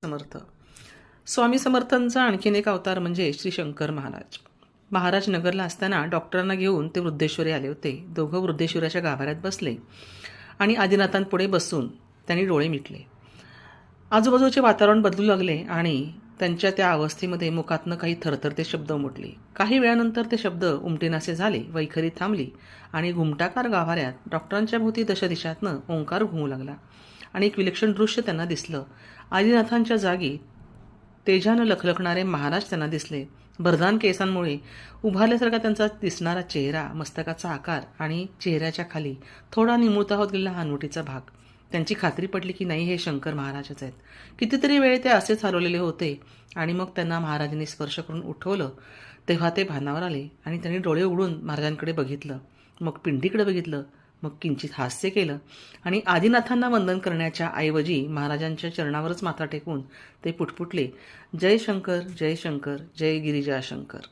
समर्थ. स्वामी समर्थांचा आणखीन एक अवतार म्हणजे श्री शंकर महाराज. महाराज नगरला असताना डॉक्टरांना घेऊन ते वृद्धेश्वरी आले होते. दोघं वृद्धेश्वराच्या गाभाऱ्यात बसले आणि आदिनाथांपुढे बसून त्यांनी डोळे मिटले. आजूबाजूचे वातावरण बदलू लागले आणि त्यांच्या त्या अवस्थेमध्ये मुखातनं काही थरथरते शब्द उमटले. काही वेळानंतर ते शब्द उमटेनासे झाले, वैखरी थांबली आणि घुमटाकार गाभाऱ्यात डॉक्टरांच्या भोवती दशदिशातनं ओंकार घुमू लागला आणि एक विलक्षण दृश्य त्यांना दिसलं. आदिनाथांच्या जागी तेजानं लखलखणारे महाराज त्यांना दिसले. भरदान केसांमुळे उभारल्यासारखा त्यांचा दिसणारा चेहरा, मस्तकाचा आकार आणि चेहऱ्याच्या खाली थोडा निमुळता होत गेलेला हनुवटीचा भाग. त्यांची खात्री पडली की नाही, हे शंकर महाराजच आहेत. कितीतरी वेळ ते असेच हरवलेले होते आणि मग त्यांना महाराजांनी स्पर्श करून उठवलं तेव्हा ते भानावर आले आणि त्यांनी डोळे उघडून महाराजांकडे बघितलं, मग पिंडीकडे बघितलं, मग किंचित हास्य केलं आणि आदिनाथांना वंदन करण्याच्या ऐवजी महाराजांच्या चरणावरच माथा टेकून ते पुटपुटले, जय शंकर, जय शंकर, जय गिरिजा शंकर.